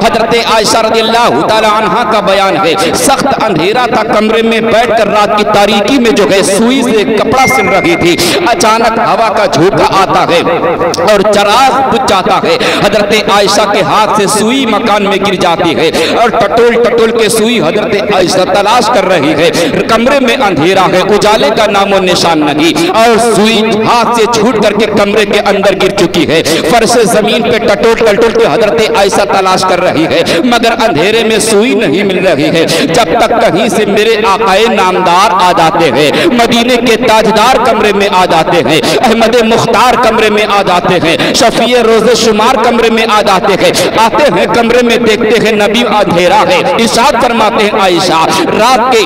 حضرت عائشہ رضی اللہ تعالیٰ عنہ کا بیان ہے، سخت اندھیرا تھا، کمرے میں بیٹھ کر رات کی تاریکی میں جو ہے سوئی سے کپڑا سل رہی تھی، اچانک ہوا کا جھونکا آتا ہے اور چراغ بجھ جاتا ہے، حضرت عائشہ کے ہاتھ سے سوئی مکان میں گر جاتی ہے اور ٹٹول ٹٹول کے سوئی حضرت عائشہ تلاش کر رہی ہے، کمرے میں اندھیرا ہے، اجالے کا نام و نشان نہیں، اور سوئی ہاتھ سے چھوٹ کر کے کمرے کے اندر گر چکی ہے، فرش زمین پہ ٹٹول ٹٹول کے حضرت عائشہ تلاش کر رہی ہے، مگر اندھیرے میں سوئی نہیں مل رہی ہے، جب تک کہیں سے میرے آقائے نامدار آ جاتے ہیں، مدینے کے تاجدار کمرے میں آ جاتے ہیں، احمد مختار کمرے میں آ جاتے ہیں، شفیع روز شمار کمرے میں آ جاتے ہیں، آتے ہیں کمرے میں دیکھتے ہیں نبی اندھیرا ہے، ارشاد فرماتے ہیں عائشہ رات کے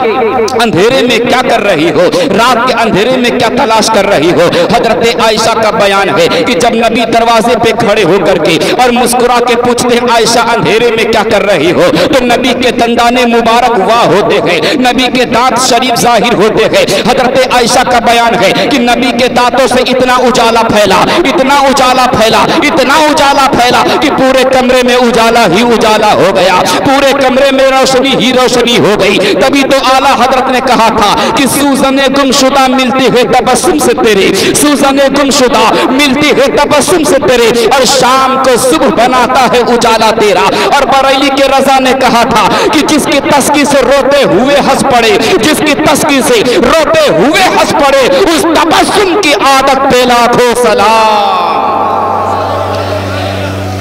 اندھیرے میں کیا کر رہی ہو، رات کے اندھیرے میں کیا تلاش کر رہی ہو؟ حضرت عائشہ کا بیان ہے کہ جب نبی دروازے پہ کھڑے ہو کر کے اور مسکرا کے پوچھتے ہیں عائشہ اندھیرے میں کیا کر رہی ہو، تو نبی کے دندان مبارک واہ ہوتے ہیں، نبی کے دانت شریف ظاہر ہوتے ہیں، حضرت عائشہ کا بیان ہے کہ نبی کے دانتوں سے اتنا اجالا پھیلا، اتنا اجالا پھیلا، اتنا اجالا پھیلا کہ پورے کمرے میں اجالا ہی اجالا ہو گیا، پورے کمرے میں روشنی ہی روشنی ہو گئی، تبھی تو اعلیٰ حضرت نے کہا تھا کہ سوزن گمشدہ ملتی ہے تبسم سے تیرے، سوزن گمشدہ ملتی ہے تبسم سے تیرے، اور شام کو صبح بناتا ہے اجالا تیرا، اور بریلی کے رضا نے کہا تھا کہ جس کی تسکی سے روتے ہوئے ہنس پڑے، جس کی تسکی سے روتے ہوئے ہنس پڑے، اس تبسم کی عادت پہ لاکھوں سلام،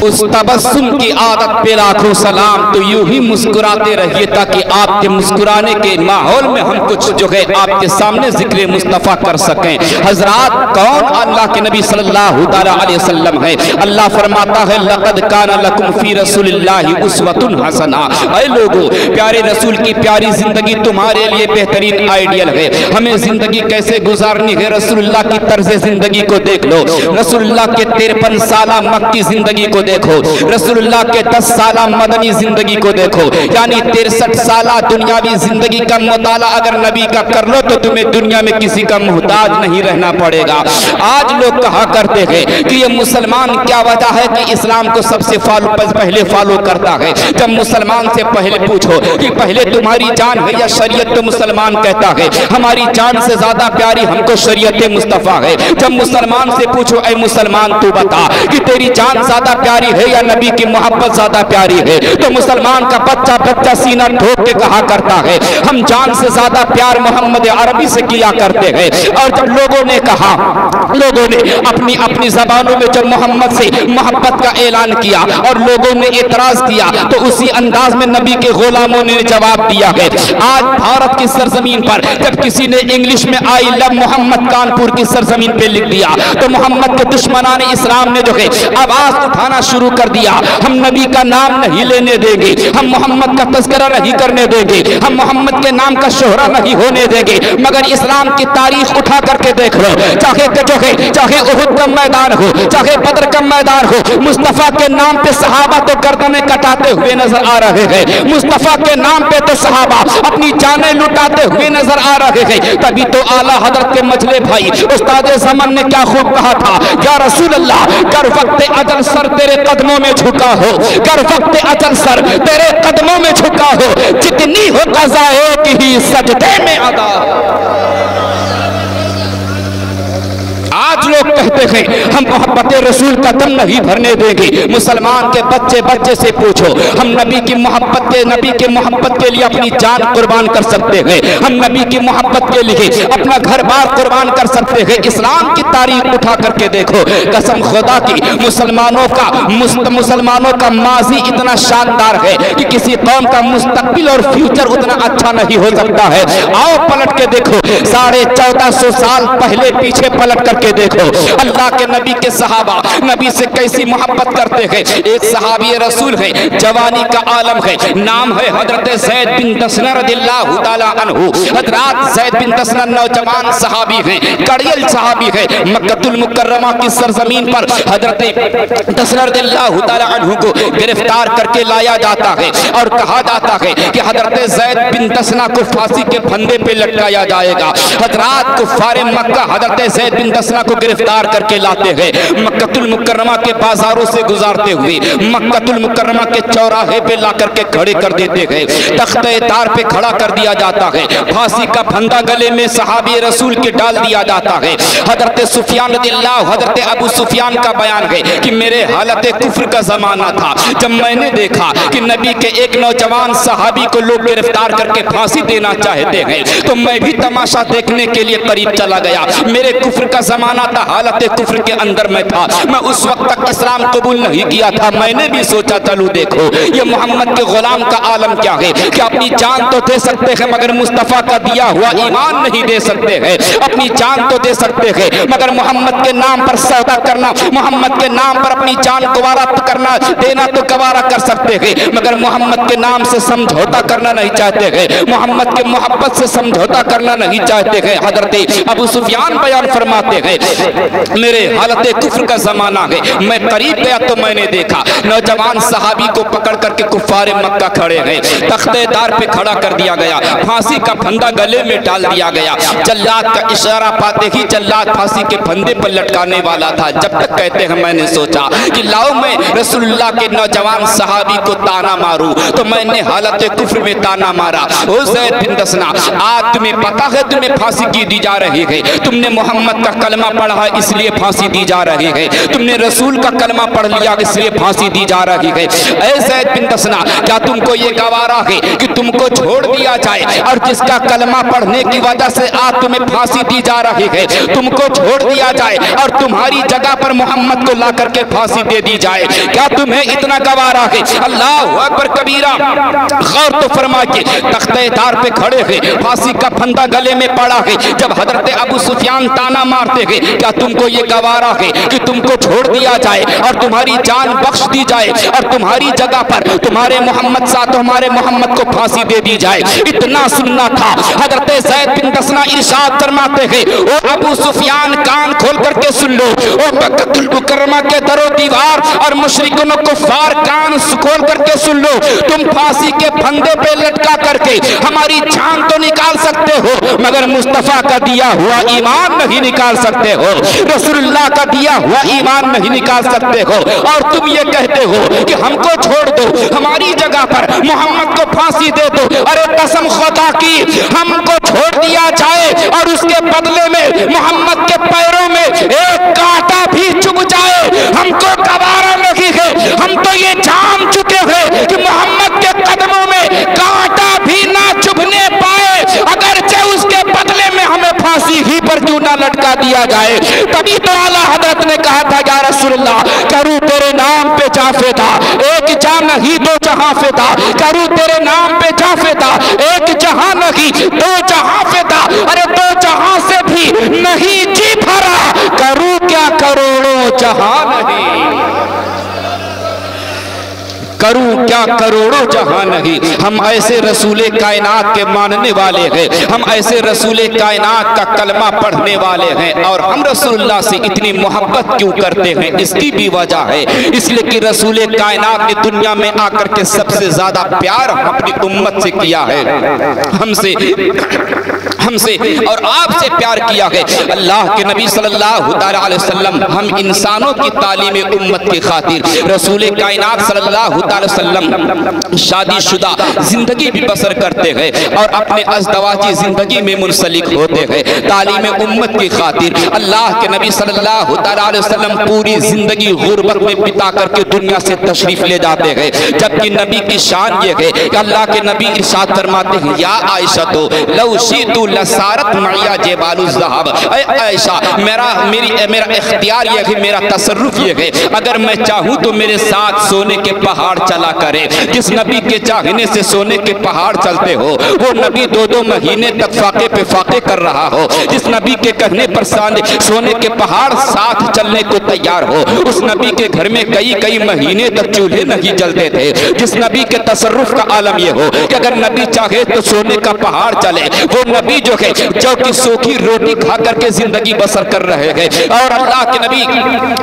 اس تبسم کی عادت پہ لاکھوں سلام۔ تو یوں ہی مسکراتے رہیے تاکہ آپ کے مسکرانے کے ماحول میں ہم کچھ جو ہے آپ کے سامنے ذکر مصطفیٰ کر سکیں۔ حضرات کون اللہ کے نبی صلی اللہ علیہ وسلم ہے؟ اللہ فرماتا ہے لقد کان لکم فی رسول اللہ اسوۃ حسنہ، اے لوگو پیارے رسول کی پیاری زندگی تمہارے لیے بہترین آئیڈیل ہے۔ ہمیں زندگی کیسے گزارنی ہے رسول اللہ کی طرز زندگی کو دیکھ لو، رسول اللہ کے 53 سالہ مکی زندگی کو دیکھو، رسول اللہ کے 10 سالہ مدنی زندگی کو دیکھو، یعنی 63 سالہ دنیاوی زندگی کا مطالعہ اگر نبی کا کر لو تو تمہیں دنیا میں کسی کا محتاج نہیں رہنا پڑے گا۔ آج لوگ کہا کرتے ہیں کہ یہ مسلمان کیا وجہ ہے کہ اسلام کو سب سے پہلے فالو کرتا ہے؟ جب مسلمان سے پہلے پوچھو کہ پہلے تمہاری جان ہے یا شریعت، تو مسلمان کہتا ہے ہماری جان سے زیادہ پیاری ہم کو شریعت مصطفیٰ ہے۔ جب مسلمان سے پوچھو اے مسلمان تو بتا کہ تیری جان زیادہ پیاری ہے یا نبی کی محبت زیادہ پیاری ہے، تو مسلمان کا بچہ سینہ ٹھوک کے کہا کرتا ہے ہم جان سے زیادہ پیار محمد عربی سے کیا کرتے ہیں۔ اور جب لوگوں نے کہا، لوگوں نے اپنی زبانوں میں جب محمد سے محبت کا اعلان کیا اور لوگوں نے اعتراض کیا تو اسی انداز میں نبی کے غلاموں نے جواب دیا ہے۔ آج بھارت کی سرزمین پر جب کسی نے انگلش میں آئی لو محمد کانپور کی سرزمین پہ لکھ دیا تو محمد کے دشمنان اسلام نے جو ہے آواز اٹھانا شروع کر دیا، ہم نبی کا نام نہیں لینے دیں گے، ہم محمد کا تذکرہ نہیں کرنے دیں گے، ہم محمد کے نام کا شہرہ نہیں ہونے دیں گے۔ مگر اسلام کی تاریخ اٹھا کر کے دیکھ لو، چاہے احد کا میدان ہو، چاہے بدر کا میدان ہو، مصطفیٰ کے نام پہ صحابہ تو گردنیں کٹاتے ہوئے نظر آ رہے ہیں، مصطفیٰ کے نام پہ تو صحابہ اپنی جانیں لٹاتے ہوئے نظر آ رہے ہیں۔ تبھی تو اعلیٰ حضرت کے مجلے بھائی استاد زمن نے کیا خوب کہا تھا، یا رسول اللہ گر وقت اجل سر تیرے قدموں میں جھکا ہو، گر وقت اجل سر تیرے قدموں میں جھکا ہو، جتنی ہو قضا ایک ہی سجدے میں ادا ہو۔ آج لوگ کہتے ہیں ہم محبت رسول کا دم نہیں بھرنے دیں گے۔ مسلمان کے بچے سے پوچھو، ہم نبی کی محبت کے لیے اپنی جان قربان کر سکتے ہیں، ہم نبی کی محبت کے لیے اپنا گھر بار قربان کر سکتے ہیں۔ اسلام کی تاریخ اٹھا کر کے دیکھو، قسم خدا کی مسلمانوں کا ماضی اتنا شاندار ہے کہ کسی قوم کا مستقبل اور فیوچر اتنا اچھا نہیں ہو سکتا ہے۔ آؤ پلٹ کے دیکھو، 1450 سال پہلے پیچھے پلٹ کر کے دیکھو، اللہ کے نبی کے صحابہ نبی سے کیسی محبت کرتے ہیں۔ ایک صحابی رسول ہے، جوانی کا عالم ہے، نام ہے حضرت زید بن دسنہ رضی اللہ تعالی عنہ۔ حضرات زید بن دسنہ نوجوان صحابی ہیں، کڑیل صحابی ہے۔ مکہ المکرمہ کی سرزمین پر حضرت دسنہ رضی اللہ تعالی عنہ کو گرفتار کر کے لایا جاتا ہے اور کہا جاتا ہے کہ حضرت زید بن دسنہ کو پھانسی کے پھندے پہ لٹکایا جائے گا۔ حضرات کفار مکہ حضرت زید بن دسنہ کو گرفتار گرفتار کر کے لاتے ہیں، مکہ المکرمہ کے بازاروں سے گزارتے ہوئے مکہ المکرمہ کے چوراہے پہ لا کر کے کھڑے کر دیتے ہیں، تختہ تار پہ کھڑا کر دیا جاتا ہے، پھانسی کا پھندا گلے میں صحابی رسول کے ڈال دیا جاتا ہے۔ حضرت سفیان رضی اللہ، حضرت ابو سفیان کا بیان ہے کہ میرے حالت کفر کا زمانہ تھا، جب میں نے دیکھا کہ نبی کے ایک نوجوان صحابی کو لوگ گرفتار کر کے پھانسی دینا چاہتے ہیں تو میں بھی تماشا دیکھنے کے لیے قریب چلا گیا۔ میرے کفر کا زمانہ تھا، حالت کفر کے اندر میں تھا، میں اس وقت تک اسلام قبول نہیں کیا تھا۔ میں نے بھی سوچا چلو دیکھو یہ محمد کے غلام کا عالم کیا ہے کہ اپنی جان تو دے سکتے ہیں مگر مصطفیٰ کا دیا ہوا ایمان نہیں دے سکتے ہیں، اپنی جان تو دے سکتے ہیں مگر محمد کے نام پر سودا کرنا، محمد کے نام پر اپنی جان گوارا کرنا، دینا تو گوارا کر سکتے ہیں مگر محمد کے نام سے سمجھوتا کرنا نہیں چاہتے ہیں، محمد کے محبت سے سمجھوتا کرنا نہیں چاہتے ہیں۔ حضرت ابو سفیان بیان فرماتے ہیں میرے حالت کفر کا زمانہ ہے، میں قریب گیا تو میں نے دیکھا نوجوان صحابی کو پکڑ کر کے کفار مکہ کھڑے ہیں، تختہ دار پہ کھڑا کر دیا گیا، پھانسی کا پھندا گلے میں ڈال دیا گیا، جلاد کا اشارہ پاتے ہی جلاد پھانسی کے پھندے پر لٹکانے والا تھا۔ جب تک کہتے ہیں میں نے سوچا کہ لاؤ میں رسول اللہ کے نوجوان صحابی کو تانا ماروں، تو میں نے حالت کفر میں تانا مارا، او زید بن دسنا آج تمہیں پتا ہے تمہیں پھانسی کی دی جا رہی ہے، تم نے محمد کا کلمہ پڑھا اس لیے پھانسی دی جا رہی ہے، تم نے رسول کا کلمہ پڑھ لیا اس لیے پھانسی دی جا رہی ہے۔ اے زید بن دسنا کیا تم کو یہ گوارا ہے کہ تم کو چھوڑ دیا جائے اور جس کا کلمہ پڑھنے کی وجہ سے آج تمہیں پھانسی دی جا رہی ہے تم کو چھوڑ دیا جائے اور تمہاری جگہ پر محمد کو لا کر کے پھانسی دے دی جائے؟ کیا تمہیں اتنا گوارا ہے؟ اللہ اکبر کبیرہ، غور تو فرما کے تختہ دار پہ کھڑے ہیں، پھانسی کا پھندا گلے میں پڑا ہے، جب حضرت ابو سفیان تانا مارتے ہیں کیا تم کو یہ گوارا ہے کہ تم کو چھوڑ دیا جائے اور تمہاری جان بخش دی جائے اور تمہاری جگہ پر تمہارے محمد ساتھ ہمارے محمد کو پھانسی دے دی جائے؟ اتنا سننا تھا۔ حضرت زید بن دسنا ارشاد فرماتے ہیں او ابو سفیان کان کھول کر کے سن لو، او مکہ المکرمہ کے در و دیوار اور مشرکین و کفار کان کھول کر کے سن لو، تم پھانسی کے پھندے پہ لٹکا کر کے ہماری جان تو نکال سکتے ہو مگر مصطفیٰ کا دیا ہوا ایمان نہیں نکال سکتے ہو، رسول اللہ کا دیا ہوا ایمان نہیں نکال سکتے ہو، اور تم یہ کہتے ہو کہ ہم کو چھوڑ دو ہماری جگہ پر محمد کو پھانسی دے دو۔ ارے قسم خدا کی ہم کو چھوڑ دیا جائے اور اس کے بدلے میں محمد کے پیروں میں ایک کانٹا بھی چبھ جائے ہم کو گوارا نہیں ہے۔ ہم تو یہ جان چکے ہیں کہ محمد کے قدموں میں کانٹا بھی نہ چبھنے پائے، اگرچہ اس کے بدلے میں ہمیں پھانسی ہی پر کیوں نہ لٹکا دیا جائے۔ تبھی تو اعلیٰ حضرت نے کہا تھا یا رسول اللہ کروں تیرے نام پہ جاں فدا، ایک جاں نہیں دو جہاں فدا، کروں تیرے نام پہ جاں فدا، ایک جہاں نہیں دو جہاں فدا، ارے دو جہاں سے بھی نہیں جی بھرا، کروں کیا کروڑوں جہاں نہیں، کروں کیا کروڑوں جہاں نہیں۔ ہم ایسے رسول کائنات کے ماننے والے ہیں، ہم ایسے رسول کائنات کا کلمہ پڑھنے والے ہیں، اور ہم رسول اللہ سے اتنی محبت کیوں کرتے ہیں اس کی بھی وجہ ہے، اس لیے کہ رسول کائنات نے دنیا میں آ کر کے سب سے زیادہ پیار اپنی امت سے کیا ہے، ہم سے اور آپ سے پیار کیا ہے۔ اللہ کے نبی صلی اللہ علیہ وسلم ہم انسانوں کی تعلیم امت کی خاطر رسول کائنات صلی اللہ علیہ وسلم شادی شدہ زندگی بھی بسر کرتے ہیں اور اپنے ازدواجی زندگی میں منسلک ہوتے ہیں تعلیم امت کی خاطر۔ اللہ کے نبی صلی اللہ علیہ وسلم پوری زندگی غربت میں بتا کر کے دنیا سے تشریف لے جاتے ہیں، جبکہ نبی کی شان یہ ہے کہ اللہ کے نبی ارشاد فرماتے ہیں یا عائشہ تو لو شئت لسارت معیا جبال الذہب، اے عائشہ میرا اختیار یہ ہے، میرا تصرف یہ ہے، اگر میں چاہوں تو میرے ساتھ سونے کے پہاڑ چلا کرے۔ جس نبی کے چاہنے سے سونے کے پہاڑ چلتے ہو وہ نبی 2 مہینے تک فاقے پہ فاقے کر رہا ہو، جس نبی کے کہنے پر سونے کے پہاڑ ساتھ چلنے کو تیار ہو، اس نبی کے گھر میں کئی مہینے تک چولہے نہیں جلتے تھے، جس نبی کے تصرف کا عالم یہ ہو کہ اگر نبی چاہے تو سونے کا پہاڑ چلے، وہ نبی جو ہے جو کہ سوکھی روٹی کھا کر کے زندگی بسر کر رہے ہیں، اور اللہ کے نبی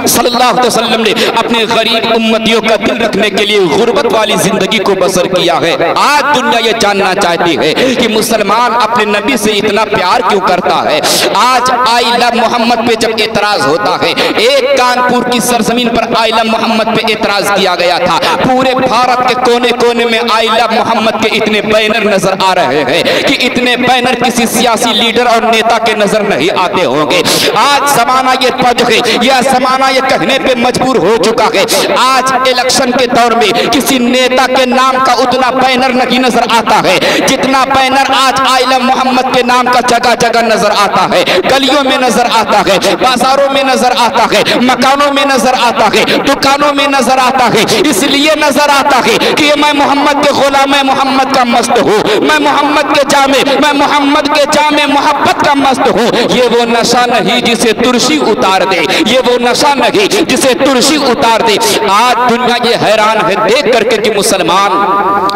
صلی اللہ علیہ وسلم نے اپنے غریب امتیوں کا دل رکھنے کے لیے غربت والی زندگی کو بسر کیا ہے۔ آج دنیا یہ جاننا چاہتی ہے کہ مسلمان اپنے نبی سے اتنا پیار کیوں کرتا ہے۔ آج آئی لو محمد پہ جب اعتراض ہوتا ہے، ایک کانپور کی سرزمین پر آئی لو محمد پہ اعتراض کیا گیا تھا، پورے بھارت کے کونے کونے میں آئی لو محمد کے اتنے بینر نظر آ رہے ہیں کہ اتنے بینر کسی سیاسی لیڈر اور نیتا کے نظر نہیں آتے ہوں گے۔ آج زمانہ یہ پج ہے، یہ زمانہ یہ کہنے پہ مجبور ہو چکا ہے، آج الیکشن کے دور میں کسی نیتا کے نام کا اتنا بینر نہیں نظر آتا ہے جتنا بینر آج آئی لو محمد کے نام کا جگہ جگہ نظر آتا ہے، گلیوں میں نظر آتا ہے، بازاروں میں نظر آتا ہے، مکانوں میں نظر آتا ہے، دکانوں میں نظر آتا ہے۔ اس لیے نظر آتا ہے کہ میں محمد کے غلام، میں محمد کا مست ہوں، میں محمد کے جامع، میں محمد کے جامع محبت کا مست ہوں۔ یہ وہ نشہ نہیں جسے ترشی اتار دے، یہ وہ نشہ نہیں جسے ترشی اتار دے۔ آج دنیا یہ حیران ہے دیکھ کر کے کہ مسلمان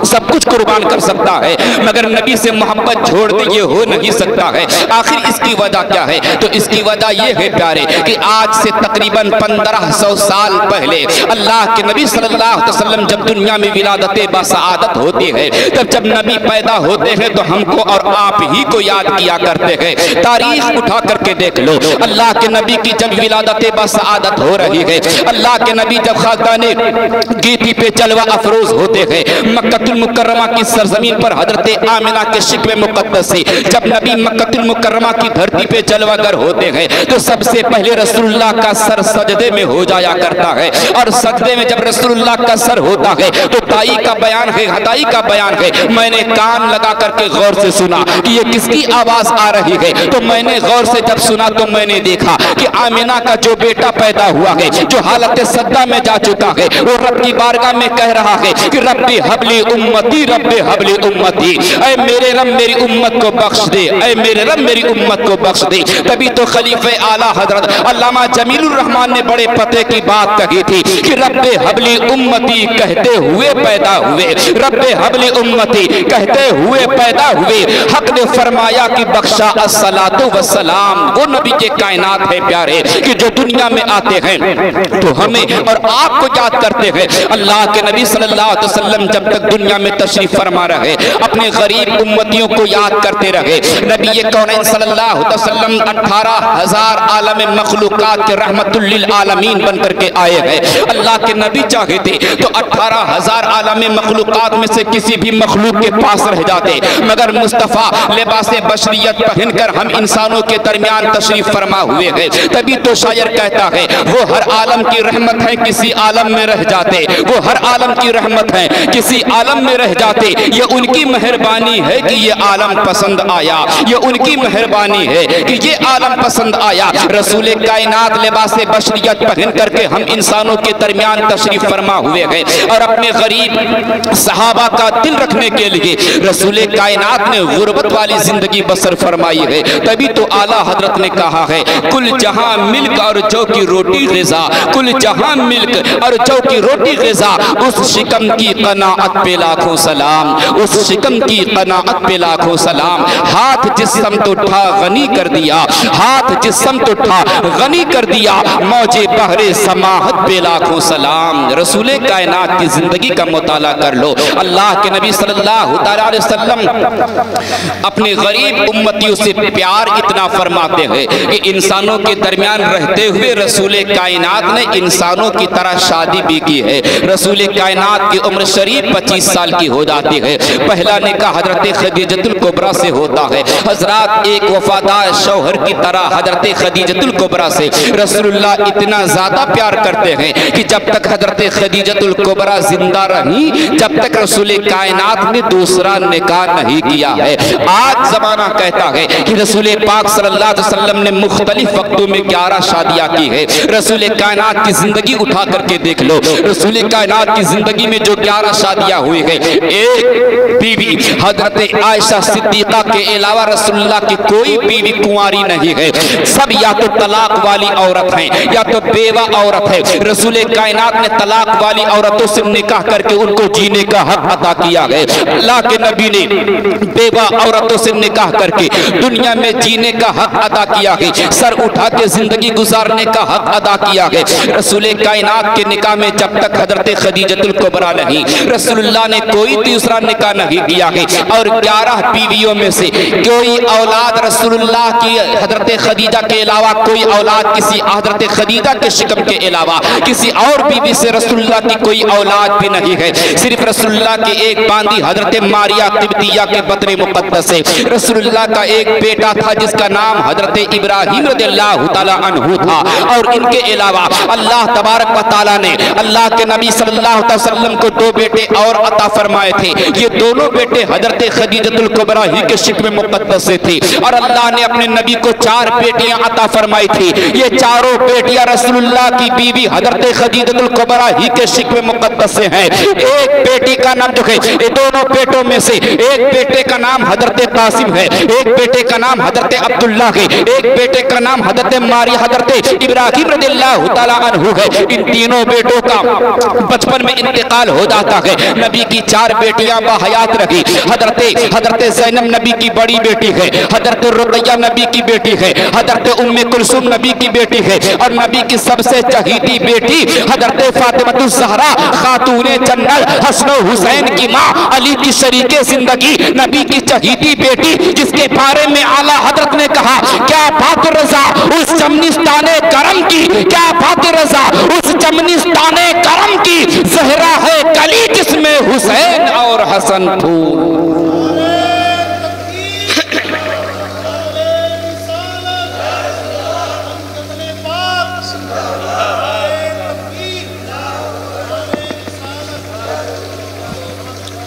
سب کچھ قربان کر سکتا ہے مگر نبی سے محبت چھوڑ دے یہ ہو نہیں سکتا ہے۔ آخر اس کی وجہ کیا ہے؟ تو اس کی وجہ یہ ہے پیارے کہ آج سے تقریباً 1500 سال پہلے اللہ کے نبی صلی اللہ علیہ وسلم جب دنیا میں ولادت بسعادت ہوتی ہے، تب جب نبی پیدا ہوتے ہیں تو ہم کو اور آپ ہی کو یاد کیا کرتے ہیں۔ تاریخ اٹھا کر کے دیکھ لو، اللہ کے نبی کی جب ولادت بسعادت ہو رہی ہے، اللہ کے نبی جب خاکدان گیتی پہ جلوہ افروز ہوتے ہیں، مکہ المکرمہ کی سرزمین پر حضرت آمنہ کے شکوہ مقدس سے جب نبی مکہ المکرمہ کی دھرتی پہ جلوہ گر ہوتے ہیں تو سب سے پہلے رسول اللہ کا سر سجدے میں ہو جایا کرتا ہے، اور سجدے میں جب رسول اللہ کا سر ہوتا ہے تو تائی کا بیان ہے، ہدائی کا بیان ہے۔ میں نے کان لگا کر کے غور سے سنا کہ یہ کس کی آواز آ رہی ہے، تو میں نے غور سے جب سنا تو میں نے دیکھا کہ آمنہ کا جو بیٹا پیدا ہوا ہے، جو حالت سجدہ میں جا چکا ہے، وہ رب کی بارگاہ میں کہہ رہا ہے کہ ربی حبلی امتی، ربی حبلی امتی، اے میرے رب میری امت کو بخش دے، اے میرے رب میری امت کو بخش دے۔ تبھی تو خلیفہ اعلیٰ حضرت علامہ جمیل الرحمن نے بڑے پتے کی بات کہی تھی کہ رب حبلی امتی کہتے ہوئے پیدا ہوئے، رب حبلی امتی کہتے ہوئے پیدا ہوئے، حق نے فرمایا کہ بخشا الصلاۃ والسلام۔ وہ نبی کے کائنات ہے پیارے کہ جو دنیا میں آتے ہیں تو ہمیں اور آپ کو یاد کرتے ہیں۔ اللہ کے نبی صلی اللہ علیہ وسلم جب تک دنیا میں تشریف فرما رہے اپنے غریب امتیوں کو یاد کرتے رہے۔ نبی کونین صلی اللہ علیہ وسلم 18,000 عالم مخلوقات کے رحمت للعالمین بن کر کے آئے ہیں۔ اللہ کے نبی چاہے تھے تو 18,000 عالم مخلوقات میں سے کسی بھی مخلوق کے پاس رہ جاتے، مگر مصطفیٰ لباس بشریت پہن کر ہم انسانوں کے درمیان تشریف فرما ہوئے ہیں۔ تبھی تو شاعر کہتا ہے وہ ہر عالم کی رحمت ہے کسی عالم میں رہ جاتے، وہ ہر عالم کی رحمت ہے کسی عالم میں رہ جاتے، یہ ان کی مہربانی ہے کہ یہ عالم پسند آیا، یہ ان کی مہربانی ہے کہ یہ عالم پسند آیا۔ رسول کائنات لباس بشریت پہن کر کے ہم انسانوں کے درمیان تشریف فرما ہوئے ہیں، اور اپنے غریب صحابہ کا دل رکھنے کے لیے رسول کائنات نے غربت والی زندگی بسر فرمائی ہے۔ تبھی تو اعلیٰ حضرت نے کہا ہے کل جہاں ملک اور جو کی روٹی غذا، کل جہاں ملک اور جو کی روٹی غذا، اس شکم کی قناعت پہ لاکھوں سلام، اس شکم کی قناعت پہ لاکھوں سلام۔ ہاتھ جس سمت اٹھا غنی کر دیا، ہاتھ جس سمت اٹھا غنی کر دیا، موج بحر سماحت پہ لاکھوں سلام۔ رسول کائنات کی زندگی کا مطالعہ کر لو۔ اللہ کے نبی صلی اللہ علیہ وسلم اپنے غریب امتیوں سے پیار اتنا فرماتے ہیں کہ انسانوں کے درمیان رہتے ہوئے رسول کائنات نے انسانوں کی طرح شادی بھی کی ہے۔ رسول کائنات کی عمر شریف 25 سال کی ہو جاتی ہے۔ پہلا نکاح حضرت خدیجۃ الکبریٰ سے ہوتا ہے۔ حضرات ایک وفادار شوہر کی طرح حضرت خدیجۃ الکبریٰ سے رسول اللہ اتنا زیادہ پیار کرتے ہیں کہ جب تک حضرت خدیجۃ الکبریٰ زندہ رہی جب تک رسول کائنات نے دوسرا نکاح نہیں کیا ہے۔ آج زمانہ کہتا ہے کہ رسول پاک صلی اللہ علیہ وسلم نے مختلف وقتوں میں 11 شادیاں کی ہے۔ رسول کائنات کی زندگی اٹھا کر کے دیکھ لو، رسول کائنات کی زندگی میں جو 11 شادیاں ہوئی ہیں، ایک بیوی حضرت عائشہ صدیقہ کے علاوہ رسول اللہ کی کوئی بیوی کنواری نہیں ہے، سب یا تو طلاق والی عورت ہیں یا تو بیوہ عورت ہے۔ رسول کائنات نے طلاق والی عورتوں سے نکاح کر کے ان کو جینے کا حق عطا کیا ہے۔ اللہ کے نبی نے بیوہ عورتوں سے نکاح کر کے دنیا میں جینے کا حق ادا کیا ہے، سر اٹھا کے زندگی گزارنے کا حق ادا کیا ہے۔ رسول کائنات کے نکاح میں جب تک حضرت خدیجہ خدیجۃ الکبریٰ نہیں، رسول اللہ نے کوئی دوسرا نکاح نہیں کیا ہے، اور 11 بیویوں میں سے کوئی اولاد رسول اللہ کی حضرت خدیجہ کے علاوہ کوئی اولاد کسی حضرت خدیجہ کے شکم کے علاوہ کسی اور بیوی سے رسول اللہ کی کوئی اولاد بھی نہیں ہے، صرف رسول اللہ کی ایک باندی حضرت ماریہ قبطیہ کے بطن مقدس سے رسول اللہ کا ایک بیٹا تھا جس کا نام حضرت ابراہیم رضی اللہ تعالیٰ عنہ تھا، اور ان کے علاوہ اللہ تبارک و تعالیٰ نے اللہ کے نبی صلی اللہ علیہ وسلم کو 2 بیٹے اور عطا فرمائے تھے، یہ دونوں بیٹے حضرت خدیجۃ الکبریٰ ہی کے شکم مقدس سے تھی، اور اللہ نے اپنے نبی کو 4 بیٹیاں عطا فرمائی تھی، یہ چاروں بیٹیاں رسول اللہ کی بیوی حضرت خدیجۃ الکبریٰ ہی کے شکم مقدس سے ہیں۔ ایک بیٹی کا نام جو ہے، یہ دونوں بیٹوں میں سے ایک بیٹے کا نام حضرت قاسم ہے، ایک بیٹے کا نام حضرت عبداللہ ہے، ایک بیٹے کا نام حضرت ماری حضرت ابراہیم رضی اللہ تعالیٰ عنہ ہے۔ ان تینوں بیٹوں کا بچپن میں انتقال ہو جاتا ہے، نبی کی 4 بیٹیاں باحیات رہی، حضرت زینب نبی کی بڑی بیٹی ہے، حضرت رقیہ نبی کی بیٹی ہے، حضرت ام کلثوم نبی کی بیٹی ہے، اور نبی کی سب سے چہیتی بیٹی حضرت فاطمہ الزہرا خاتون جنت حسن و حسین کی ماں، علی کی شریک زندگی، نبی کی چہیتی بیٹی، جس کے بارے میں اعلیٰ حضرت نے کہا کیا بات رضا اس چمنستان کرم کی، کیا بات رضا اس چمنستان کرم کی، زہرا ہے کلی جس میں حسین اور حسن پھول۔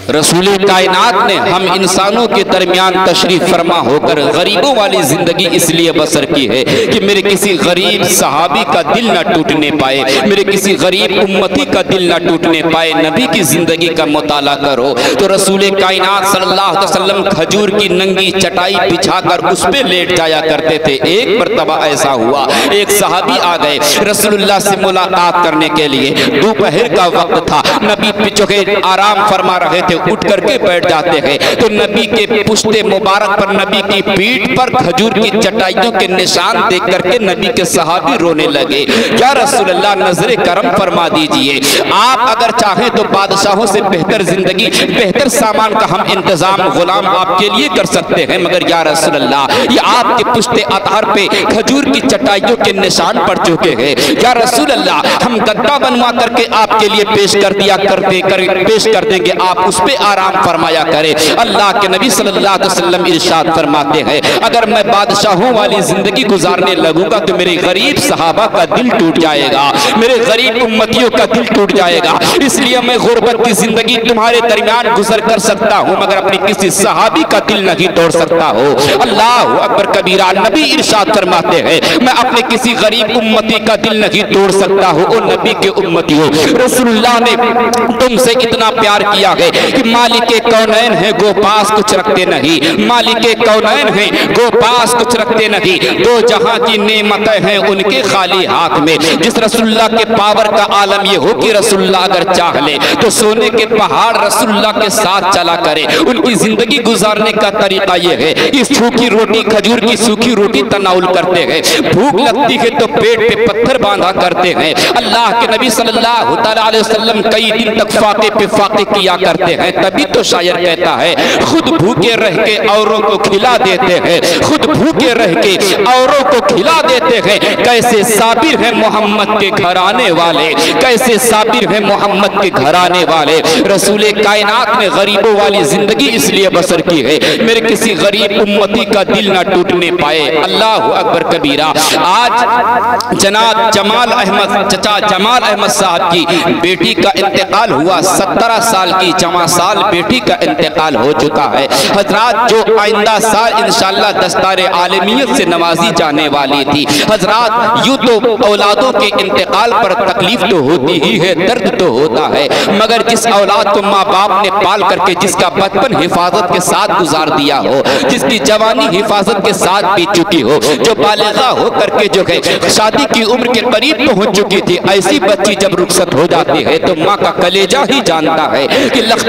رسول کائنات نے ہم انسانوں کے درمیان تشریف فرما ہو کر غریبوں والی زندگی اس لیے بسر کی ہے کہ میرے کسی غریب صحابی کا دل نہ ٹوٹنے پائے، میرے کسی غریب امتی کا دل نہ ٹوٹنے پائے، نبی کی زندگی کا مطالعہ کرو۔ تو رسول کائنات صلی اللہ علیہ وسلم کھجور کی ننگی چٹائی بچھا کر اس پہ لیٹ جایا کرتے تھے۔ ایک مرتبہ ایسا ہوا، ایک صحابی آ گئے رسول اللہ سے ملاقات کرنے کے لیے، دوپہر کا وقت تھا، نبی پچھے آرام فرما رہے تھے، اٹھ کر کے بیٹھ جاتے ہیں تو نبی کے پشت مبارک پر، نبی کی پیٹھ پر کھجور کی چٹائیوں کے نشان دیکھ کر کے نبی کے صحابی رونے لگے۔ یا رسول اللہ نظر کرم فرما دیجئے، آپ اگر چاہیں تو بادشاہوں سے بہتر زندگی، بہتر سامان کا ہم انتظام غلام آپ کے لیے کر سکتے ہیں، مگر یا رسول اللہ یہ آپ کے پشت اطہار پہ کھجور کی چٹائیوں کے نشان پڑ چکے ہیں، یا رسول اللہ ہم گدا بنوا کر کے آپ کے لیے پیش کر دیں گے، آپ اس پہ آرام فرمایا کرے۔ اللہ کے نبی صلی اللہ علیہ وسلم ارشاد فرماتے ہیں اگر میں بادشاہوں والی زندگی گزارنے لگوں گا تو میرے غریب صحابہ کا دل ٹوٹ جائے گا، میرے غریب امتیوں کا دل ٹوٹ جائے گا، اس لیے میں غربت کی زندگی تمہارے درمیان گزر کر سکتا ہوں مگر اپنی کسی صحابی کا دل نہیں توڑ سکتا ہو۔ اللہ اکبر کبیرہ، نبی ارشاد فرماتے ہیں میں اپنے کسی غریب امتی کا دل نہیں توڑ سکتا ہوں۔ او نبی کے امتیوں، رسول اللہ نے تم سے اتنا پیار کیا ہے کہ مالک کونین ہیں گو پاس کچھ رکھتے نہیں، مالک کونین ہیں گو پاس کچھ رکھتے نہیں، دو جہاں کی نعمتیں ہیں ان کے خالی ہاتھ میں۔ جس رسول اللہ کے پاور کا عالم یہ ہو کہ رسول اللہ اگر چاہ لے تو سونے کے پہاڑ رسول اللہ کے ساتھ چلا کرے۔ ان کی زندگی گزارنے کا طریقہ یہ ہے کہ سوکھی روٹی، کھجور کی سوکھی روٹی تناول کرتے ہیں، بھوک لگتی ہے تو پیٹ پہ پتھر باندھا کرتے ہیں۔ اللہ کے نبی صلی اللہ علیہ وسلم کئی دن تک فاقے پہ فاقے کیا کرتے ہیں، تبھی تو شاعر کہتا ہے خود بھوکے رہ کے اوروں کو کھلا دیتے ہیں، خود بھوکے رہ کے اوروں کو کھلا دیتے ہیں، کیسے صابر ہیں محمد کے گھرانے والے، کیسے صابر ہیں محمد کے گھرانے والے۔ رسول کائنات نے غریبوں والی زندگی اس لیے بسر کی ہے میرے کسی غریب امتی کا دل نہ ٹوٹنے پائے۔ اللہ اکبر کبیرہ۔ آج جناب جمال احمد، چچا جمال احمد صاحب کی بیٹی کا انتقال ہوا، 17 سال کی جواں سال بیٹی کا انتقال ہو چکا ہے۔ حضرات جو آئندہ سال انشاءاللہ دستار عالمیت سے نوازی جانے والی تھی، حضرات یوں تو اولادوں کے انتقال پر تکلیف تو ہوتی ہی ہے، درد تو ہوتا ہے، مگر جس اولاد کو ماں باپ نے پال کر کے جس کا بچپن حفاظت کے ساتھ گزار دیا ہو، جس کی جوانی حفاظت کے ساتھ بیت چکی ہو، جو بالغہ ہو کر کے جو ہے شادی کی عمر کے قریب پہنچ چکی تھی، ایسی بچی جب رخصت ہو جاتی ہے تو ماں کا کلیجہ ہی جانتا ہے کہ لخت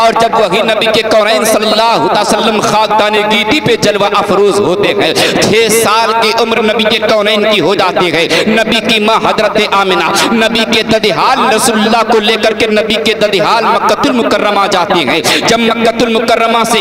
اور جب وہی نبی کے کونین صلی اللہ علیہ وسلم خاکدان گیتی پہ جلوہ افروز ہوتے ہیں، 6 سال کی عمر نبی کے کونین کی ہو جاتی ہے۔ نبی کی ماں حضرت آمنہ نبی کے ددحال رسول اللہ کو لے کر کے نبی کے ددحال مکہ المکرمہ جاتی ہیں۔ جب مکہ المکرمہ سے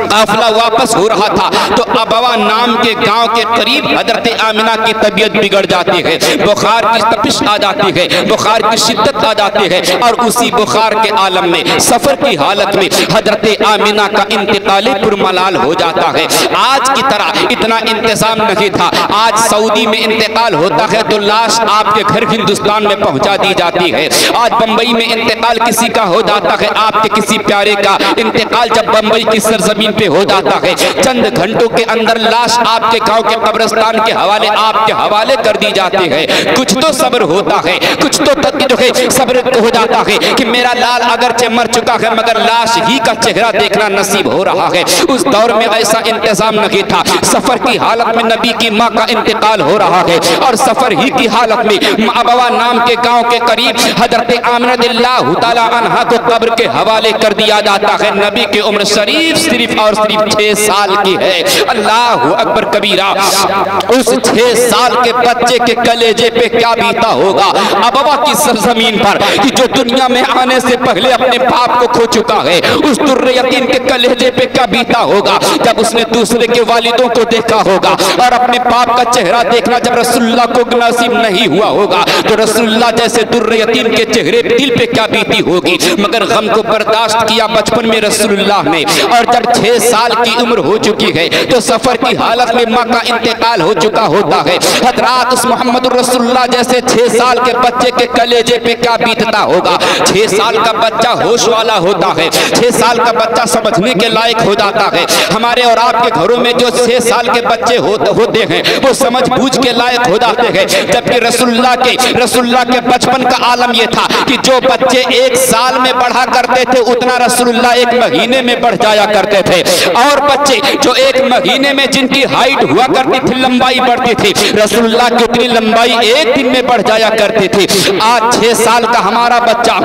قافلہ واپس ہو رہا تھا تو ابوا نام کے گاؤں کے قریب حضرت آمنہ کی طبیعت بگڑ جاتی ہے، بخار کی تپش آ جاتی ہے، بخار کی شدت آ جاتی ہے، اور اسی بخار کے عالم میں سفر کی حالت میں حضرت آمنہ کا انتقال پرملال ہو جاتا ہے۔ آج کی طرح اتنا انتظام نہیں تھا، آج سعودی میں انتقال ہوتا ہے تو لاش آپ کے گھر ہندوستان میں پہنچا دی جاتی ہے۔ آج بمبئی میں انتقال کسی کا ہو جاتا ہے، آپ کے کسی پیارے کا انتقال جب بمبئی کی سرزمین پہ ہو جاتا ہے، چند گھنٹوں کے اندر لاش آپ کے گاؤں کے قبرستان کے حوالے آپ کے حوالے کر دی جاتی ہے۔ کچھ تو صبر ہوتا ہے، کچھ تو جو ہے صبر ہو جاتا ہے کہ میرا لال اگرچہ مر چکا ہے مگر لاش ہی کا چہرہ دیکھنا نصیب ہو رہا ہے۔ اس دور میں ایسا انتظام نہیں تھا، سفر کی حالت میں نبی کی ماں کا انتقال ہو رہا ہے، اور سفر ہی کی حالت میں ابوا نام کے گاؤں کے قریب حضرت آمنہ رضی اللہ تعالی عنہا کو قبر کے حوالے کر دیا جاتا ہے۔ نبی کی عمر صرف اور صرف 6 سال کی ہے۔ اللہ اکبر کبیرہ، اس 6 سال کے بچے کے کلیجے پہ کیا بیتا ہوگا ابوا کی سرزمین پر، کہ جو دنیا میں آنے سے پہلے اپنے باپ کو کھو چکا ہے، اس در یتیم کے کلیجے پہ کیا بیتا ہوگا جب اس نے دوسرے کے والدوں کو دیکھا ہوگا، اور اپنے باپ کا چہرہ دیکھنا جب رسول اللہ کو نصیب نہیں ہوا ہوگا تو رسول اللہ جیسے در یتیم کے چہرے دل پہ کیا بیتی ہوگی۔ مگر غم کو برداشت کیا بچپن میں رسول اللہ نے، اور جب 6 سال کی عمر ہو چکی ہے تو سفر کی حالت میں ماں کا انتقال ہو چکا ہوتا ہے۔ حضرات اس محمد رسول اللہ جیسے 6 سال کے بچے کے کلیجے پہ کیا بیتتا ہوگا۔ 6 سال کا بچہ ہوش والا ہوتا ہے، 6 سال کا بچہ سمجھنے کے لائق ہو جاتا ہے۔ ہمارے اور آپ کے گھروں میں جو 6 سال کے بچے ہوتے ہیں وہ سمجھ بوجھ کے لائق ہو جاتے ہیں، جبکہ رسول اللہ کے بچپن کا عالم یہ تھا کہ جو بچے 1 سال میں بڑھا کرتے تھے اتنا رسول اللہ 1 مہینے میں بڑھ جایا کرتے تھے، اور بچے جو 1 مہینے میں جن کی ہائٹ ہوا کرتی تھی، لمبائی بڑھتی تھی، رسول اللہ کی اتنی لمبائی 1 دن میں بڑھ جایا کرتی تھی۔ آج 6 سال کا ہمارا بچہ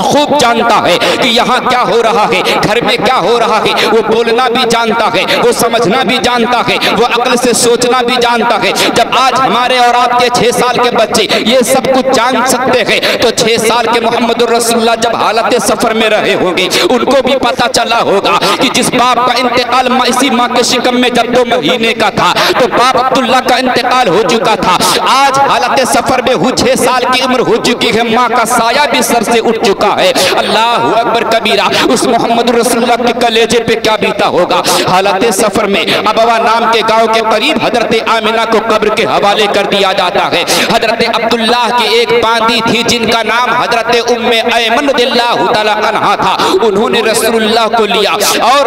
خوب جانتا ہے کہ یہاں کیا ہو رہا ہے، گھر میں کیا ہو رہا ہے، وہ بولنا بھی جانتا ہے، وہ سمجھنا بھی جانتا ہے، وہ عقل سے سوچنا بھی جانتا ہے۔ جب آج ہمارے اور آپ کے 6 سال کے بچے یہ سب کچھ جان سکتے ہیں تو 6 سال کے محمد رسول اللہ جب حالت سفر میں رہے ہوں گے ان کو بھی پتا چلا ہوگا کہ جس باپ کا انتقال اسی ماں کے شکم میں جب 2 مہینے کا تھا تو باپ عبداللہ کا انتقال ہو چکا تھا۔ آج حالت سفر میں 6 سال کی عمر ہو چکی ہے، ماں کا سایہ بھی سر سے اٹھ چکا ہے۔ اللہ اکبر کبیرہ، اس محمد رسول اللہ کے کلیجے پہ کیا بیتا ہوگا۔ حالت سفر میں ابوا نام کے گاؤں کے قریب حضرت آمنہ کو قبر کے حوالے کر دیا جاتا ہے۔ حضرت عبداللہ کی ایک باندی تھی جن کا نام حضرت ام ایمن رضی اللہ تعالی عنہا تھا، انہوں نے رسول اللہ کو لیا اور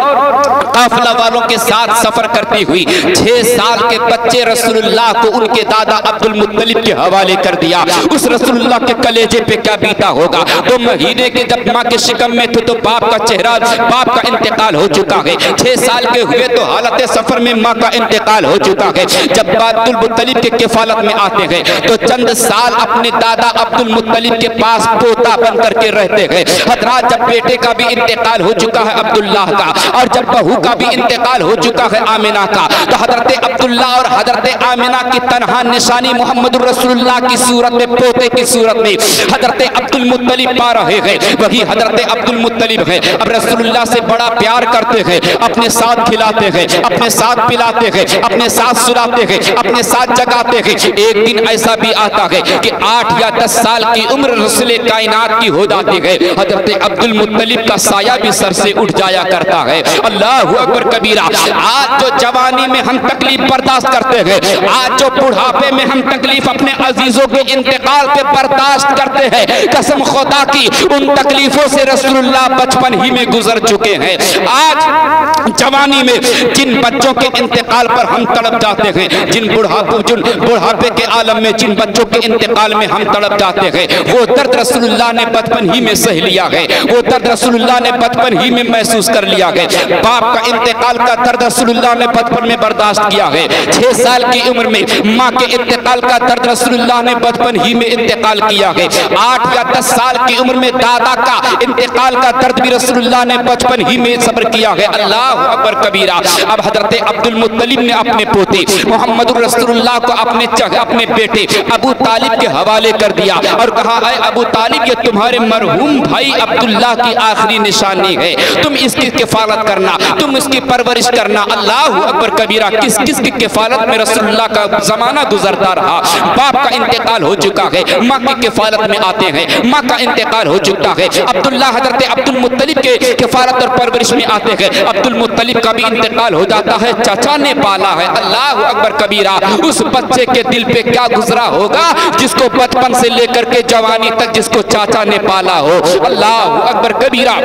قافلہ والوں کے ساتھ سفر کرتی ہوئی 6 سال کے بچے رسول اللہ کو ان کے دادا عبد المطلب کے حوالے کر دیا۔ اس رسول اللہ کے کلیجے پہ کیا بیتا ہوگا۔ 2 مہینے کے جب ماں کے شکم میں تھے تو باپ کا چہرہ، باپ کا انتقال ہو چکا ہے۔ 6 سال کے ہوئے تو حالت سفر میں ماں کا انتقال ہو چکا ہے۔ جب عبد المطلب کے کفالت میں آتے ہیں تو چند سال اپنے دادا عبد المطلب کے پاس پوتا بن کر کے رہتے ہیں۔ حضرات جب بیٹے کا بھی انتقال ہو چکا ہے عبداللہ کا، اور جب بہو کا بھی انتقال ہو چکا ہے آمنہ کا، تو حضرت عبداللہ اور حضرت آمنہ کی تنہا نشانی محمد رسول اللہ کی صورت میں، پوتے کی صورت میں حضرت عبد المطلب پا رہے ہیں۔ وہی حضرت عبد المطلب ہے، اب رسول اللہ سے بڑا پیار کرتے ہیں، اپنے ساتھ کھلاتے ہیں، اپنے ساتھ پلاتے ہیں، اپنے ساتھ سلاتے ہیں، اپنے ساتھ جگاتے ہیں۔ ایک دن ایسا بھی آتا ہے کہ 8 یا 10 سال کی عمر رسول کائنات کی ہو جاتی ہے، حضرت عبد المطلب کا سایہ بھی سر سے اٹھ جایا کرتا ہے۔ اللہ اکبر کبیرہ، آج جو جوانی میں ہم تکلیف برداشت کرتے ہیں، آج جو بڑھاپے میں ہم تکلیف اپنے عزیزوں کے انتقال پہ برداشت کرتے ہیں، قسم خدا کی ان تکلیفوں سے رسول اللہ بچپن ہی میں گزر چکے ہیں۔ آج جوانی میں جن بچوں کے انتقال پر ہم تڑپ جاتے ہیں، جن بڑھاپے کے عالم میں جن بچوں کے انتقال میں ہم تڑپ جاتے ہیں، وہ درد رسول اللہ نے بچپن ہی میں سہ لیا ہے، وہ درد رسول اللہ نے بچپن ہی میں محسوس کر لیا ہے۔ باپ کا انتقال کا درد رسول اللہ نے بچپن میں برداشت کیا ہے۔ 6 سال کی عمر میں ماں کے انتقال کا درد رسول اللہ نے بچپن ہی میں انتقال کیا ہے۔ 8 یا 10 سال کی عمر میں دادا کا انتقال کا درد بھی رسول اللہ نے بچپن ہی میں صبر کیا ہے، اللہ اکبر کبیرہ۔ اب حضرت عبد المطلب نے اپنے پوتے محمد رسول اللہ کو اپنے بیٹے ابو طالب کے حوالے کر دیا اور کہا اے ابو طالب یہ تمہارے مرحوم بھائی عبداللہ کی آخری نشانی ہے، تم اس کی کفالت کرنا، تم اس کی پرورش کرنا۔ اللہ اکبر کبیرہ۔ کس کس کی کفالت میں رسول اللہ کا زمانہ گزرتا رہا۔ باپ کا انتقال ہو چکا ہے، ماں کی کفالت میں آتے ہیں، ماں کا انتقال ہو چکا ہے۔ عبداللہ حضرت عبد المطلب کے کفالت اور پرورش میں آتے ہیں، عبد المطلب کا بھی انتقال ہو جاتا ہے، چچا نے پالا ہے۔ اللہ اکبر کبیرہ۔ اس بچے کے دل پہ کیا گزرا ہوگا جس کو بچپن سے لے کر کے جوانی تک جس کو چاچا نے پالا ہو۔ اللہ اکبر کبیرہ۔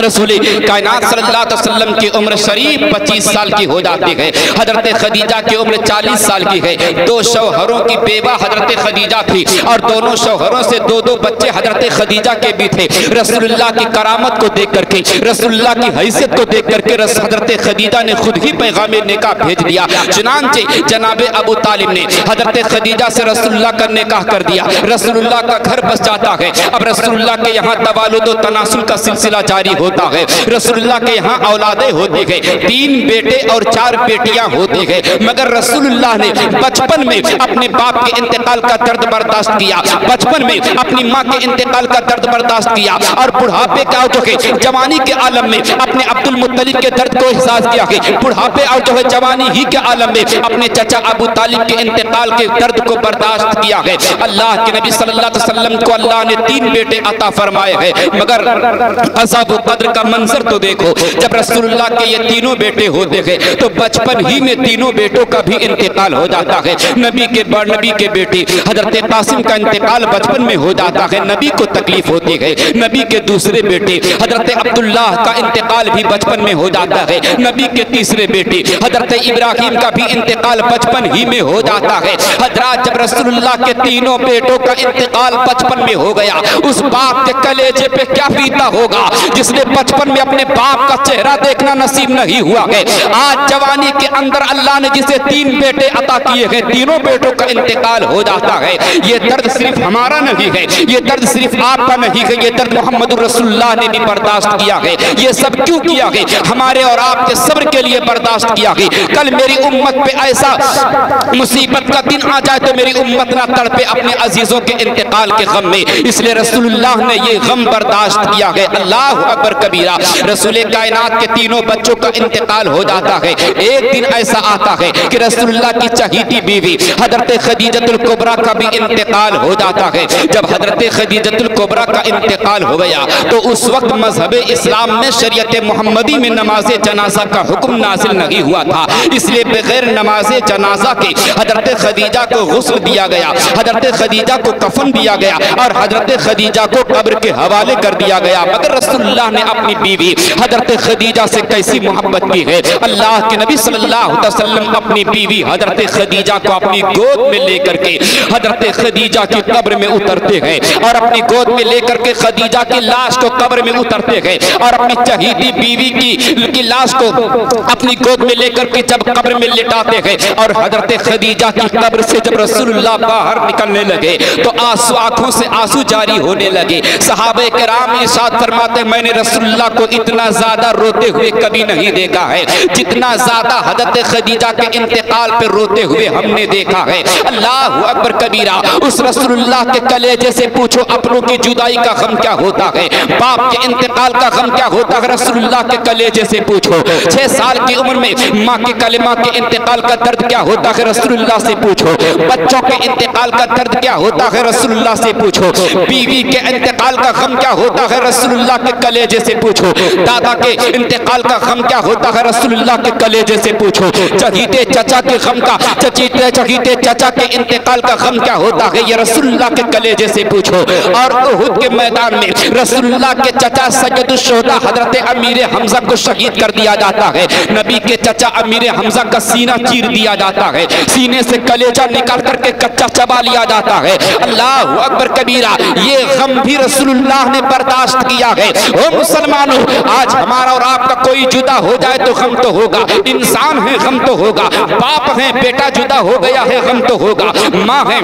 رسول کائنات صلی اللہ علیہ وسلم کی عمر شریف 25 سال کی ہو جاتی ہے، حضرت خدیجہ کی عمر 40 سال کی ہے۔ دو شوہروں کی بیوہ حضرت خدیجہ تھی اور دونوں شوہروں سے دو دو بچے حضرت خدیجہ کے بھی تھے۔ رسول اللہ کی کرامت کو دیکھ کر کے، رسول اللہ کی حیثیت کو دیکھ کر کے حضرت خدیجہ نے خود ہی پیغام نکاح بھیج دیا۔ چنانچہ جناب ابو طالب نے حضرت خدیجہ سے رسول اللہ کا نکاح کر دیا، رسول اللہ کا گھر بس جاتا ہے۔ اب رسول اللہ کے یہاں توالد و تناسل کا سلسلہ جاری ہوتا ہے، رسول اللہ کے یہاں اولادیں ہوتی ہیں، 3 بیٹے اور 4 بیٹیاں ہوتی ہیں، مگر رسول اللہ نے بچپن میں اپنے باپ کے انتقال کا درد برداشت کیا، بچپن میں اپنی ماں کے انتقال کا درد برداشت کیا، اور بڑھاپے کا جو ہے جوانی کے عالم میں اپنے عبد المطلب کے درد کو احساس کیا ہے، بڑھاپے اور جو ہے جوانی ہی کے عالم میں اپنے چچا ابو طالب کے انتقال کے درد کو برداشت کیا ہے۔ اللہ کے نبی صلی اللہ علیہ وسلم کو اللہ نے 3 بیٹے عطا فرمائے ہیں، مگر عذاب بدر کا منظر تو دیکھو، جب رسول اللہ کے یہ تینوں بیٹے ہوتے ہیں تو بچپن ہی میں تینوں بیٹوں کا بھی انتقال ہو جاتا ہے۔ نبی کے بیٹے حضرت قاسم کا انتقال بچپن میں ہو جاتا ہے، نبی کو تکلیف ہوتی ہے۔ نبی کے دوسرے بیٹے حضرت عبداللہ کا انتقال بھی بچپن میں ہو جاتا ہے، نبی کے تیسرے بیٹے حضرت ابراہیم کا بھی انتقال بچپن ہی میں ہو جاتا ہے۔ حضرات جب رسول اللہ کے تینوں بیٹوں کا انتقال بچپن میں ہو گیا، اس باپ کے کلیجے پہ کیا بیتا ہوگا جس نے بچپن میں اپنے باپ کا چہرہ دیکھنا نصیب نہیں ہوا ہے۔ آج جوانی کے اندر اللہ نے جسے 3 بیٹے عطا کیے ہیں، تینوں بیٹوں کا انتقال ہو جاتا ہے۔ یہ درد صرف ہمارا نہیں ہے، یہ درد صرف آپ کا نہیں ہے، یہ درد محمد رسول اللہ نے بھی برداشت کیا ہے۔ یہ سب کیوں کیا ہے؟ ہمارے اور آپ کے صبر کے لیے برداشت کیا ہے۔ کل میری امت پہ ایسا مصیبت کا دن آ جائے تو میری امت نہ تڑپے اپنے عزیزوں کے انتقال کے غم میں، اس لیے رسول اللہ نے یہ غم برداشت کیا ہے۔ اللہ اکبر کبیرہ۔ رسول کائنات کے تینوں بچوں کا انتقال ہو جاتا ہے۔ ایک دن ایسا آتا ہے کہ رسول اللہ کی چہیتی بیوی حضرت خدیجۃ الکبریٰ کا بھی انتقال ہو جاتا ہے۔ جب حضرت خدیجۃ الکبریٰ کا انتقال ہو گیا تو اس وقت مذہب اسلام میں شریعت محمدی میں نماز جنازہ کا حکم نازل نہیں ہوا تھا، اس لیے بغیر نماز جنازہ کے حضرت خدیجہ کو غسل دیا گیا، حضرت خدیجہ کو کفن دیا گیا اور حضرت خدیجہ کو قبر کے حوالے کر دیا گیا۔ مگر رسول اللہ نے اپنی بیوی حضرت خدیجہ سے کیسی محبت کی ہے۔ اللہ کے نبی صلی اللہ علیہ وسلم اپنی بیوی حضرت خدیجہ کو اپنی گود میں لے کر کے حضرت خدیجہ کی قبر میں اترتے ہیں اور اپنی گود میں لے کر کے خدیجہ کی لاش کو قبر میں اترتے ہیں اور اپنی چہیتی بیوی کی لاش کو اپنی گود میں لے کر کے جب قبر میں لٹاتے ہیں اور حضرت خدیجہ کی قبر سے جب رسول اللہ باہر نکلنے لگے تو آنکھوں سے آنسو جاری ہونے لگے۔ صحابہ کرام ارشاد فرماتے میں نے رسول اللہ کو اتنا زیادہ روتے ہوئے کبھی نہیں دیکھا ہے جتنا زیادہ حضرت خدیجہ کے انتقال پر روتے ہوئے ہم نے دیکھا ہے۔ اللہ اکبر کبیرہ۔ اس رسول اللہ کے کلیجے سے پوچھو اپنوں کی جدائی کا غم کیا ہوتا ہے، باپ کے انتقال کا غم کیا ہوتا ہے، رسول اللہ کے کلیجے سے پوچھو۔ 6 سال کی عمر میں ماں کے کلمہ کے انتقال کا درد کیا ہوتا ہے، رسول اللہ سے پوچھو۔ بچوں کے انتقال کا درد کیا ہوتا ہے، رسول اللہ سے پوچھو۔ بیوی کے انتقال کا غم کیا ہوتا ہے، رسول اللہ کے کلیجے سے پوچھو۔ دادا کے انتقال کا غم کیا ہوتا ہے، رسول اللہ کے کلیجے سے پوچھو۔ چہیتے چچا کے غم کا چہیتے چچا کے انتقال کا غم کیا ہوتا ہے، یہ رسول اللہ کے کلیجے سے پوچھو۔ اور احد کے میدان میں رسول اللہ کے چچا سید الشہداء حضرت امیر حمزہ کو شہید کر دیا جاتا ہے۔ نبی کے چچا امیر حمزہ کا سینہ چیر دیا جاتا ہے، سینے سے کلیجہ نکال کر کے کچا چبا لیا جاتا ہے۔ اللہ اکبر کبیرہ۔ یہ غم بھی رسول اللہ نے برداشت کیا ہے۔ او مسلمانوں، آج ہمارا اور آپ کا کوئی جدا ہو جائے تو غم تو ہوگا، انسان ہے غم تو ہوگا، باپ ہے بیٹا جدا ہو گیا ہے غم تو ہوگا، ماں ہے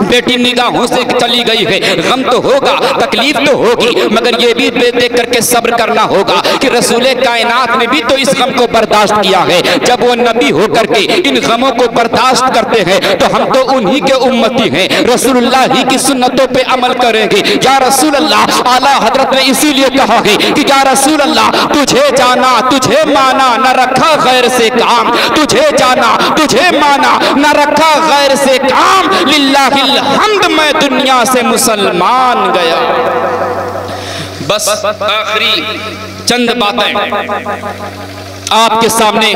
بیٹی نگاہوں سے چلی گئی ہے غم تو ہوگا، تکلیف تو ہوگی، مگر یہ بھی دیکھ کر کے صبر کرنا ہوگا کہ رسول کائنات نے بھی تو اس غم کو برداشت کیا ہے۔ جب وہ نبی ہو کر کے ان غموں کو برداشت کرتے ہیں تو ہم تو انہی کے امتی ہیں، رسول اللہ ہی کی سنتوں پہ عمل کریں گے۔ یا رسول اللہ، اعلیٰ حضرت نے اسی لیے کہا ہے کہ یا رسول اللہ تجھے جانا تجھے مانا نہ رکھا غیر سے کام، تجھے جانا تجھے مانا نہ رکھا غیر سے کام، للہ الحمد میں دنیا سے مسلمان گیا۔ بس آخری چند باتیں آپ کے سامنے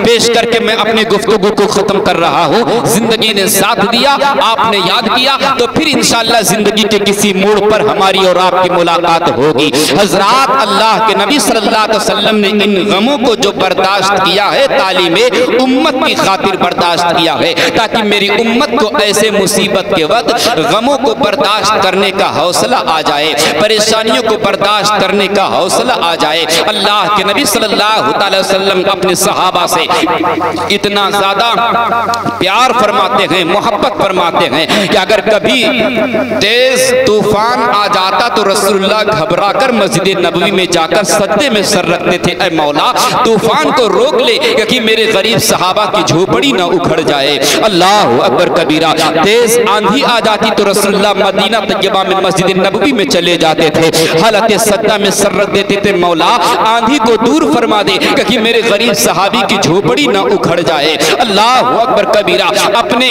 پیش کر کے میں اپنی گفتگو کو ختم کر رہا ہوں۔ زندگی نے ساتھ دیا، آپ نے یاد کیا، تو پھر انشاءاللہ زندگی کے کسی موڑ پر ہماری اور آپ کی ملاقات ہوگی۔ حضرات اللہ کے نبی صلی اللہ علیہ وسلم نے ان غموں کو جو برداشت کیا ہے تعلیم امت کی خاطر برداشت کیا ہے، تاکہ میری امت کو ایسے مصیبت کے وقت غموں کو برداشت کرنے کا حوصلہ آ جائے، پریشانیوں کو برداشت کرنے کا حوصلہ آ جائے۔ اللہ کے نبی صلی اللہ علیہ وسلم اپنے صحابہ سے اتنا زیادہ پیار فرماتے ہیں، محبت فرماتے ہیں کہ اگر کبھی تیز طوفان آ جاتا تو رسول اللہ گھبرا کر مسجد نبوی میں جا کر سجدے میں سر رکھتے تھے، اے مولا طوفان کو روک لے کہ میرے غریب صحابہ کی جھوپڑی نہ اکھڑ جائے۔ اللہ اکبر کبیرہ۔ تیز آندھی آ جاتی تو رسول اللہ مدینہ طیبہ میں مسجد نبوی میں چلے جاتے تھے، حالت سجدہ میں سر رکھ دیتے تھے، مولا آندھی کو دور فرما دے کہ میرے غریب صحابی کی جھوپڑی نہ اکھڑ جائے۔ اللہ اکبر کبیرہ۔ اپنے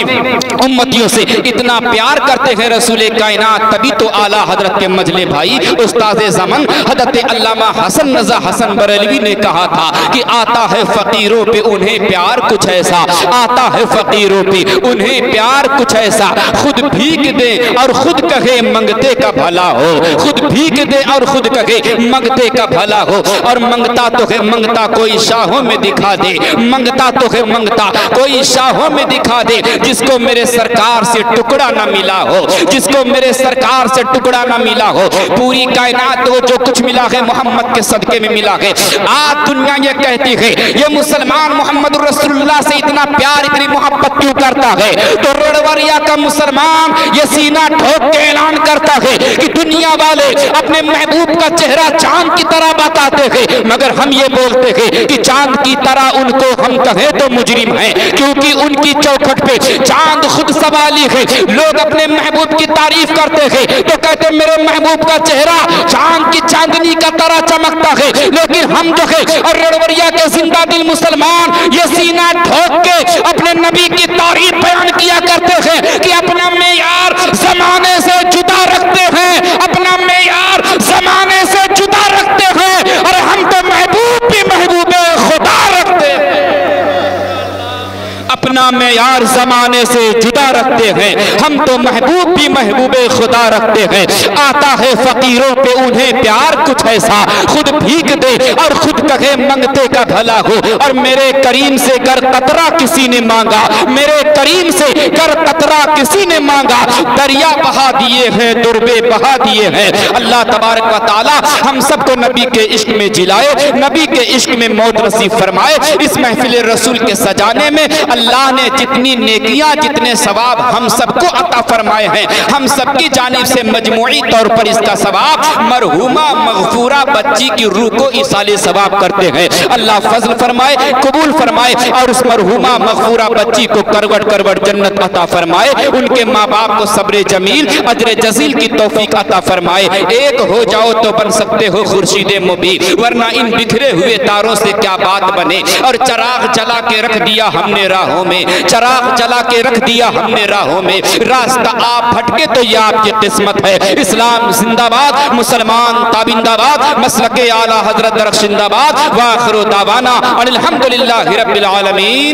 امتیوں سے اتنا پیار کرتے ہیں رسول کائنات، تبھی تو اعلیٰ حضرت کے مجلے بھائی استاد زمن حضرت علامہ حسن رضا حسن بریلوی نے کہا تھا کہ آتا ہے فقیروں پہ انہیں پیار کچھ ایسا، آتا ہے فقیروں پہ انہیں پیار کچھ ایسا، خود بھیک دے اور خود کہے منگتے کا بھلا ہو، خود بھیک دے اور خود کہے منگتے کا بھلا ہو، اور منگتا تو ہے منگتا کوئی شاہوں میں دکھا دے، منگتا تو ہے منگتا کوئی شاہوں میں دکھا دے، جس کو میرے سرکار سے ٹکڑا نہ ملا ہو، جس کو میرے سرکار سے ٹکڑا نہ ملا ہو۔ پوری کائنات کو جو کچھ ملا ہے محمد کے صدقے میں ملا ہے۔ آج دنیا یہ کہتی ہے یہ مسلمان محمد رسول اللہ سے اتنا پیار اتنی محبت کیوں کرتا ہے، تو روڑوریا کا مسلمان یہ سینہ ٹھوک کے اعلان کرتا ہے کہ دنیا والے اپنے محبوب کا چہرہ چاند کی طرح بتاتے ہیں، مگر ہم یہ بولتے ہیں کہ چاند کی طرح ان کو ہم کہیں تو مجرم ہیں، کیونکہ ان کی چوکھٹ پہ چاند خود سوالی ہے۔ لوگ اپنے محبوب کی تعریف کرتے ہیں تو کہتے ہیں میرے محبوب کا چہرہ چاند کی چاندنی کا طرح چمکتا ہے، لیکن ہم جو ہے اور روڑوریا کے زندہ دل مسلمان یہ سینہ ٹھوک کے اپنے نبی کی تعریف بیان کیا کرتے ہیں کہ اپنا معیار زمانے سے جدا رکھتے ہیں، اپنا معیار زمانے سے جدا رکھتے ہیں، اور ہم تو محبوب بھی محبوب خدا رکھتے ہیں، اپنا معیار زمانے سے جدا رکھتے ہیں، ہم تو محبوب بھی محبوب خدا رکھتے ہیں۔ آتا ہے فقیروں پہ انہیں پیار کچھ ایسا، خود بھیک دے اور خود کہے منگتے کا بھلا ہو، اور میرے کریم سے گر قطرہ کسی نے مانگا، میرے کریم سے گر قطرہ کسی نے مانگا، دریا بہا دیے ہیں دربے بہا دیے ہیں۔ اللہ تبارک و تعالی ہم سب کو نبی کے عشق میں جلائے، نبی کے عشق میں موت نصیب فرمائے۔ اس محفل رسول کے سجانے میں اللہ نے جتنی نیکیاں جتنے ثواب ہم سب کو عطا فرمائے ہیں، ہم سب کی جانب سے مجموعی طور پر اس کا ثواب مرحومہ مغفورہ بچی کی روح کو ایصال ثواب کرتے ہیں۔ اللہ فضل فرمائے، قبول فرمائے، اور اس مرحومہ مغفورہ بچی کو کروٹ کروٹ جنت عطا فرمائے، ان کے ماں باپ کو صبر جمیل اجر جزیل کی توفیق عطا فرمائے۔ ایک ہو جاؤ تو بن سکتے ہو خورشید مبین، ورنہ ان بکھرے ہوئے تاروں سے کیا بات بنے۔ اور چراغ جلا کے رکھ دیا ہم نے راہوں میں، چراغ جلا کے رکھ دیا ہم نے راہوں میں، راستہ آپ بھٹکے تو یہ آپ کی قسمت ہے۔ اسلام زندہ باد، مسلمان تابندہ باد، مسلک اعلیٰ حضرت درخشندہ باد، وآخر دعوانا الحمدللہ رب العالمین۔